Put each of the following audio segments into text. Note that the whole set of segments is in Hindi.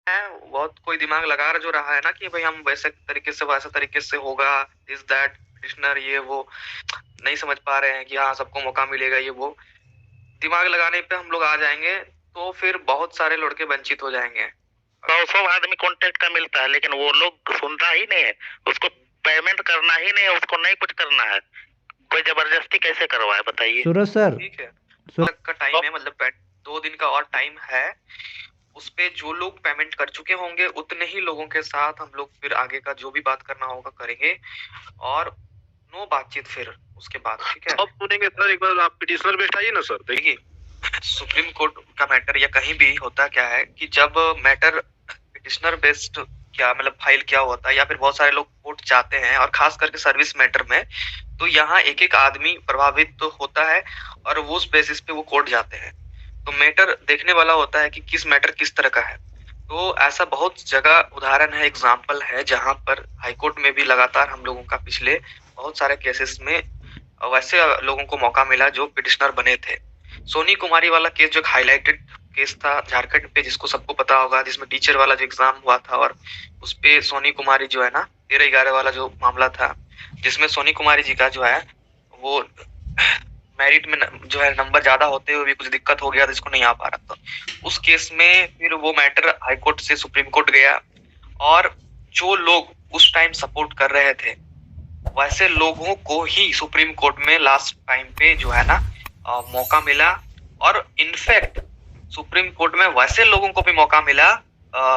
है, बहुत कोई दिमाग लगा जो रहा है ना कि भाई हम वैसे तरीके से वैसा तरीके से होगा, इज दैट पिटिशनर ये वो नहीं समझ पा रहे हैं कि हाँ सबको मौका मिलेगा ये वो। दिमाग लगाने पे हम लोग आ जाएंगे तो फिर बहुत सारे लड़के वंचित हो जाएंगे। 100 आदमी कॉन्टेक्ट का मिलता है, लेकिन वो लोग सुनता ही नहीं है, उसको पेमेंट करना ही नहीं है, उसको नहीं कुछ करना है, कोई जबरदस्ती कैसे करवाए बताइए। सूरज सर, ठीक है, तक का टाइम है, मतलब 2 दिन का और टाइम है। उस पे जो लोग पेमेंट कर चुके होंगे उतने ही लोगों के साथ हम लोग फिर आगे का जो भी बात करना होगा करेंगे, और नो बातचीत फिर उसके बाद। ठीक है, अब सुनेंगे सर, एक बार आप पिटिशनर पे आइए ना सर। देखिए सुप्रीम कोर्ट का मैटर या कहीं भी होता क्या है कि जब मैटर पिटिशनर बेस्ड क्या मतलब फाइल क्या होता है, या फिर बहुत सारे लोग कोर्ट जाते हैं और खास करके सर्विस मैटर में, तो यहाँ एक एक आदमी प्रभावित तो होता है और वो उस बेसिस पे वो कोर्ट जाते हैं। तो मैटर देखने वाला होता है कि किस मैटर किस तरह का है। तो ऐसा बहुत जगह उदाहरण है, एग्जाम्पल है, जहाँ पर हाईकोर्ट में भी लगातार हम लोगों का पिछले बहुत सारे केसेस में वैसे लोगों को मौका मिला जो पिटिशनर बने थे। सोनी कुमारी वाला केस जो हाईलाइटेड केस था झारखंड पे, जिसको सबको पता होगा, जिसमें टीचर वाला जो एग्जाम हुआ था और उसपे सोनी कुमारी जो है ना 13-11 वाला जो मामला था, जिसमें सोनी कुमारी जी का जो है वो मेरिट में जो है नंबर ज्यादा होते हुए भी कुछ दिक्कत हो गया था, जिसको नहीं आ पा रहा था। उस केस में फिर वो मैटर हाई कोर्ट से सुप्रीम कोर्ट गया, और जो लोग उस टाइम सपोर्ट कर रहे थे वैसे लोगों को ही सुप्रीम कोर्ट में लास्ट टाइम पे जो है ना मौका मिला। और इनफैक्ट सुप्रीम कोर्ट में वैसे लोगों को भी मौका मिला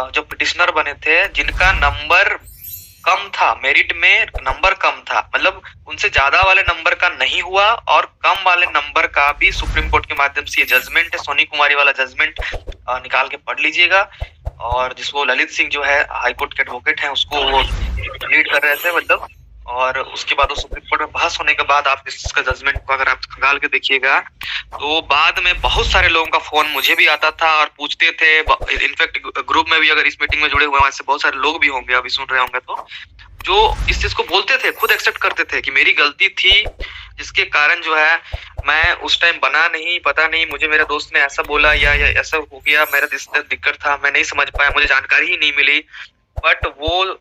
जो पिटिशनर बने थे, जिनका नंबर कम था, मेरिट में नंबर कम था, मतलब उनसे ज्यादा वाले नंबर का नहीं हुआ और कम वाले नंबर का भी सुप्रीम कोर्ट के माध्यम से ये जजमेंट है। सोनी कुमारी वाला जजमेंट निकाल के पढ़ लीजिएगा, और जिसको ललित सिंह जो है हाईकोर्ट के एडवोकेट हैं उसको वो लीड कर रहे थे मतलब। और उसके बाद सुप्रीम कोर्ट में बहस होने के बाद आप इसका जजमेंट को अगर आप खंगाल के देखिएगा तो बाद में बहुत सारे लोगों का फोन मुझे भी आता था और पूछते थे। इनफैक्ट ग्रुप में भी अगर इस मीटिंग में जुड़े हुए वैसे बहुत सारे लोग भी होंगे अभी सुन रहे होंगे, तो जो इस चीज को बोलते थे खुद एक्सेप्ट करते थे कि मेरी गलती थी, जिसके कारण जो है मैं उस टाइम बना नहीं, पता नहीं मुझे मेरे दोस्त ने ऐसा बोला या ऐसा हो गया, मेरा दिक्कत था, मैं नहीं समझ पाया, मुझे जानकारी ही नहीं मिली। बट वो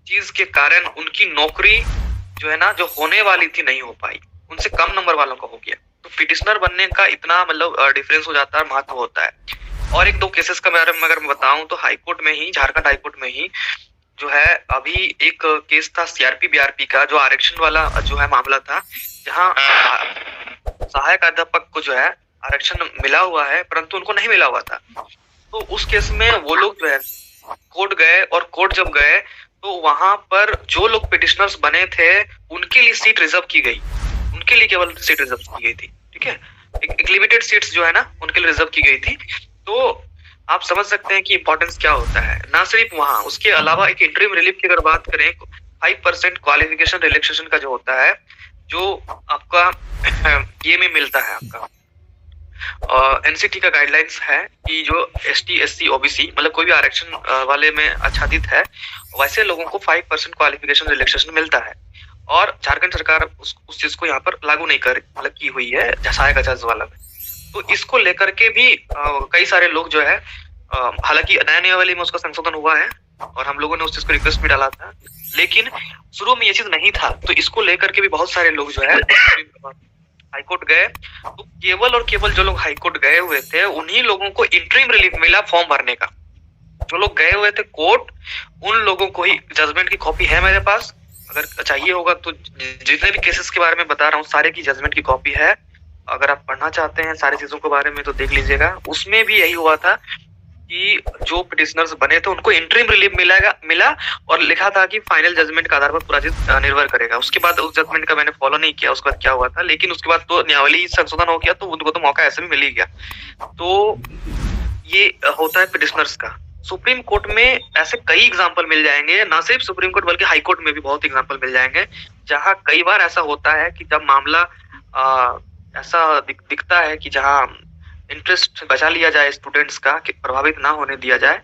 चीज के कारण उनकी नौकरी जो है ना जो होने वाली थी नहीं हो पाई, उनसे कम नंबर वालों का हो गया। तो पिटिशनर बनने का इतना मतलब डिफरेंस हो जाता है, महत्व होता है। और एक दो केसेस का बारे में अगर मैं बताऊं तो हाईकोर्ट में ही, झारखंड हाईकोर्ट में ही जो है अभी एक केस था सीआरपी बीआरपी का, जो आरक्षण वाला जो है मामला था, जहाँ सहायक अध्यापक को जो है आरक्षण मिला हुआ है परंतु उनको नहीं मिला हुआ था। तो उस केस में वो लोग जो है कोर्ट गए, और कोर्ट जब गए तो वहां पर जो लोग पिटिशनर्स बने थे उनके लिए सीट रिजर्व की गई, उनके लिए केवल सीट रिजर्व की गई थी। ठीक है, एक लिमिटेड सीट्स जो है ना उनके लिए रिजर्व की गई थी। तो आप समझ सकते हैं कि इंपॉर्टेंस क्या होता है। ना सिर्फ वहां, उसके अलावा एक इंटरिम रिलीफ की अगर बात करें, 5% क्वालिफिकेशन रिलैक्सेशन का जो होता है, जो आपका ये में मिलता है आपका एनसीटी का गाइडलाइंस है कि जो एसटी एससी ओबीसी मतलब कोई भी आरक्षण वाले में आच्छादित है, वैसे लोगों को 5% क्वालिफिकेशन रिलैक्सेशन मिलता है। और झारखंड सरकार उस चीज को यहाँ पर लागू नहीं कर मतलब की हुई है सहायक जज वाला में। तो इसको लेकर के भी कई सारे लोग जो है, हालांकि नया वाले में उसका संशोधन हुआ है और हम लोगों ने उस चीज को रिक्वेस्ट भी डाला था, लेकिन शुरू में ये चीज नहीं था। तो इसको लेकर के भी बहुत सारे लोग जो है हाईकोर्ट गए। तो केवल और केवल जो लोग हाईकोर्ट गए हुए थे उन्हीं लोगों को इंटरिम रिलीफ मिला फॉर्म भरने का। जो लोग गए हुए थे कोर्ट, उन लोगों को ही जजमेंट की कॉपी है मेरे पास, अगर चाहिए होगा तो जितने भी केसेस के बारे में बता रहा हूँ सारे की जजमेंट की कॉपी है। अगर आप पढ़ना चाहते हैं सारी चीजों के बारे में तो देख लीजिएगा। उसमें भी यही हुआ था कि जो पिटिशनर्स बने थे उनको इंटरिम रिलीफ मिला और लिखा था कि फाइनल जजमेंट के आधार पर पूरा चीज निर्भर करेगा। उसके बाद उस जजमेंट का मैंने फॉलो नहीं किया, उसके बाद क्या हुआ था, लेकिन उसके बाद तो न्यायालयी संशोधन हो गया तो उनको तो मौका ऐसे भी मिल ही गया। तो ये होता है पिटिशनर्स का। सुप्रीम कोर्ट में ऐसे कई एग्जाम्पल मिल जाएंगे, ना सिर्फ सुप्रीम कोर्ट बल्कि हाई कोर्ट में भी बहुत एग्जाम्पल मिल जाएंगे, जहां कई बार ऐसा होता है कि जब मामला ऐसा दिखता है कि जहां इंटरेस्ट बचा लिया जाए स्टूडेंट्स का, कि प्रभावित ना होने दिया जाए,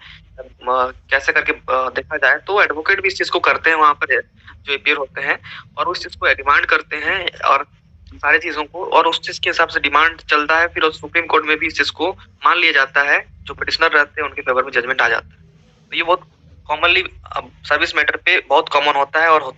कैसे करके देखा जाए, तो एडवोकेट भी इस चीज को करते हैं वहां पर जो अपीयर होते हैं, और उस चीज को डिमांड करते हैं और सारी चीजों को, और उस चीज के हिसाब से डिमांड चलता है। फिर सुप्रीम कोर्ट में भी इस चीज को मान लिया जाता है, जो पिटिशनर रहते हैं उनके फेवर में जजमेंट आ जाता है। तो ये बहुत कॉमनली सर्विस मैटर पे बहुत कॉमन होता है और